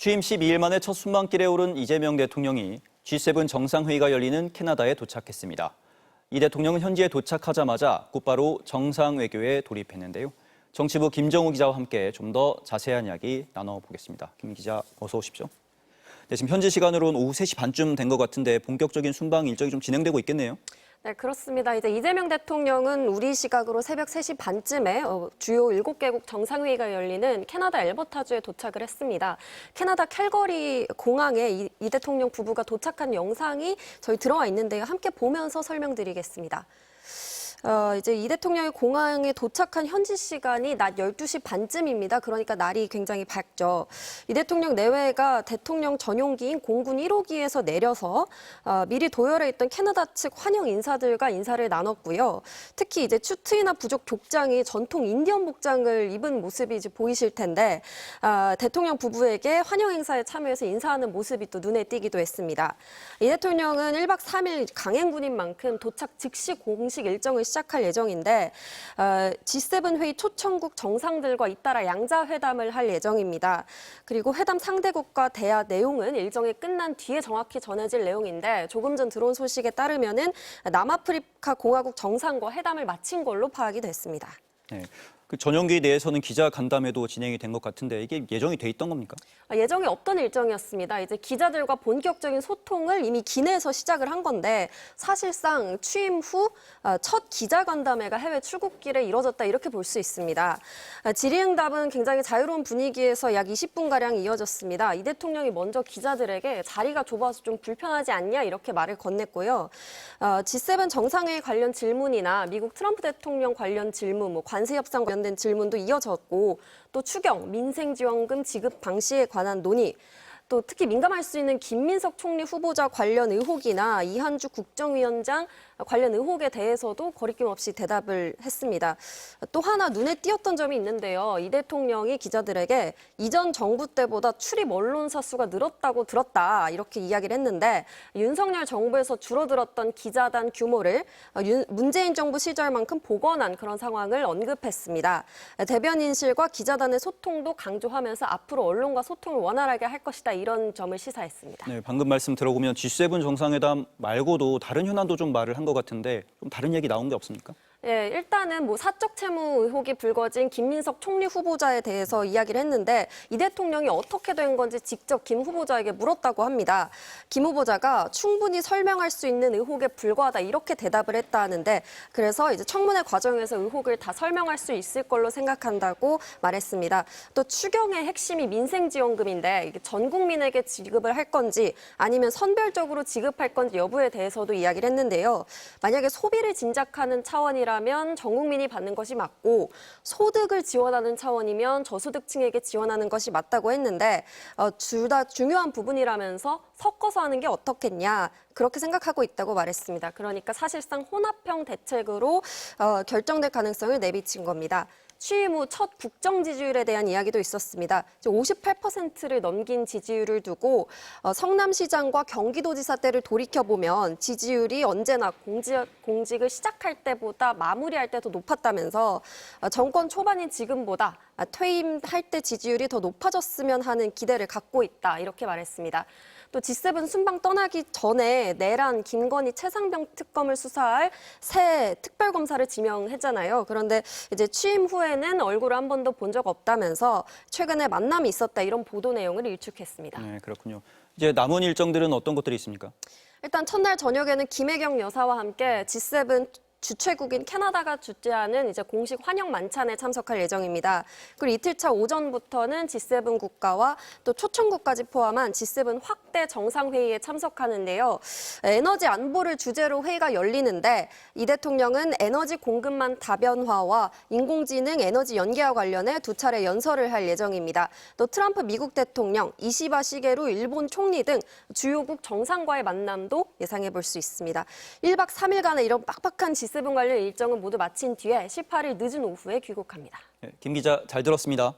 취임 12일 만에 첫 순방길에 오른 이재명 대통령이 G7 정상회의가 열리는 캐나다에 도착했습니다. 이 대통령은 현지에 도착하자마자 곧바로 정상외교에 돌입했는데요. 정치부 김정우 기자와 함께 좀 더 자세한 이야기 나눠보겠습니다. 김 기자, 어서 오십시오. 네, 지금 현지 시간으로는 오후 3시 반쯤 된 것 같은데 본격적인 순방 일정이 좀 진행되고 있겠네요. 네, 그렇습니다. 이제 이재명 대통령은 우리 시각으로 새벽 3시 반쯤에 주요 7개국 정상회의가 열리는 캐나다 엘버타주에 도착을 했습니다. 캐나다 캘거리 공항에 이 대통령 부부가 도착한 영상이 저희 들어와 있는데요. 함께 보면서 설명드리겠습니다. 이제 이 대통령이 공항에 도착한 현지 시간이 낮 12시 반쯤입니다. 그러니까 날이 굉장히 밝죠. 이 대통령 내외가 대통령 전용기인 공군 1호기에서 내려서 미리 도열해 있던 캐나다 측 환영 인사들과 인사를 나눴고요. 특히 이제 추트이나 부족 족장이 전통 인디언 복장을 입은 모습이 이제 보이실 텐데 대통령 부부에게 환영 행사에 참여해서 인사하는 모습이 또 눈에 띄기도 했습니다. 이 대통령은 1박 3일 강행군인 만큼 도착 즉시 공식 일정을 시작할 예정인데 G7 회의 초청국 정상들과 잇따라 양자회담을 할 예정입니다. 그리고 회담 상대국과 대화 내용은 일정이 끝난 뒤에 정확히 전해질 내용인데 조금 전 들어온 소식에 따르면은 남아프리카 공화국 정상과 회담을 마친 걸로 파악이 됐습니다. 네, 그 전용기 내에서는 기자 간담회도 진행이 된 것 같은데 이게 예정이 돼 있던 겁니까? 예정이 없던 일정이었습니다. 이제 기자들과 본격적인 소통을 이미 기내에서 시작을 한 건데 사실상 취임 후 첫 기자 간담회가 해외 출국길에 이뤄졌다 이렇게 볼 수 있습니다. 질의응답은 굉장히 자유로운 분위기에서 약 20분가량 이어졌습니다. 이 대통령이 먼저 기자들에게 자리가 좁아서 좀 불편하지 않냐 이렇게 말을 건넸고요. G7 정상회의 관련 질문이나 미국 트럼프 대통령 관련 질문, 관세 협상 관련된 질문도 이어졌고 또 추경, 민생지원금 지급 방식에 관한 논의, 또 특히 민감할 수 있는 김민석 총리 후보자 관련 의혹이나 이한주 국정위원장 관련 의혹에 대해서도 거리낌 없이 대답을 했습니다. 또 하나 눈에 띄었던 점이 있는데요. 이 대통령이 기자들에게 이전 정부 때보다 출입 언론사 수가 늘었다고 들었다 이렇게 이야기를 했는데 윤석열 정부에서 줄어들었던 기자단 규모를 문재인 정부 시절만큼 복원한 그런 상황을 언급했습니다. 대변인실과 기자단의 소통도 강조하면서 앞으로 언론과 소통을 원활하게 할 것이다 이런 점을 시사했습니다. 네, 방금 말씀 들어보면 G7 정상회담 말고도 다른 현안도 좀 말을 한 것 같은데 좀 다른 얘기 나온 게 없습니까? 예, 일단은 사적 채무 의혹이 불거진 김민석 총리 후보자에 대해서 이야기를 했는데 이 대통령이 어떻게 된 건지 직접 김 후보자에게 물었다고 합니다. 김 후보자가 충분히 설명할 수 있는 의혹에 불과하다 이렇게 대답을 했다 하는데 그래서 이제 청문회 과정에서 의혹을 다 설명할 수 있을 걸로 생각한다고 말했습니다. 또 추경의 핵심이 민생지원금인데 이게 전 국민에게 지급을 할 건지 아니면 선별적으로 지급할 건지 여부에 대해서도 이야기를 했는데요. 만약에 소비를 진작하는 차원이라 면 전 국민이 받는 것이 맞고 소득을 지원하는 차원이면 저소득층에게 지원하는 것이 맞다고 했는데 둘 다 중요한 부분이라면서 섞어서 하는 게 어떻겠냐 그렇게 생각하고 있다고 말했습니다. 그러니까 사실상 혼합형 대책으로 결정될 가능성을 내비친 겁니다. 취임 후 첫 국정 지지율에 대한 이야기도 있었습니다. 58%를 넘긴 지지율을 두고 성남시장과 경기도지사 때를 돌이켜보면 지지율이 언제나 공직을 시작할 때보다 마무리할 때 더 높았다면서 정권 초반인 지금보다 퇴임할 때 지지율이 더 높아졌으면 하는 기대를 갖고 있다 이렇게 말했습니다. 또 G7 순방 떠나기 전에 내란, 김건희, 최상병 특검을 수사할 새 특별검사를 지명했잖아요. 그런데 이제 취임 후에는 얼굴을 한 번도 본 적 없다면서 최근에 만남이 있었다 이런 보도 내용을 일축했습니다. 네, 그렇군요. 이제 남은 일정들은 어떤 것들이 있습니까? 일단 첫날 저녁에는 김혜경 여사와 함께 G7 주최국인 캐나다가 주재하는 이제 공식 환영 만찬에 참석할 예정입니다. 그리고 이틀차 오전부터는 G7 국가와 또 초청국까지 포함한 G7 확대 정상회의에 참석하는데요. 에너지 안보를 주제로 회의가 열리는데 이 대통령은 에너지 공급망 다변화와 인공지능 에너지 연계와 관련해 두 차례 연설을 할 예정입니다. 또 트럼프 미국 대통령, 이시바 시게루 일본 총리 등 주요국 정상과의 만남도 예상해 볼 수 있습니다. 1박 3일간의 이런 빡빡한 G7 관련 일정은 모두 마친 뒤에 18일 늦은 오후에 귀국합니다. 네, 김 기자 잘 들었습니다.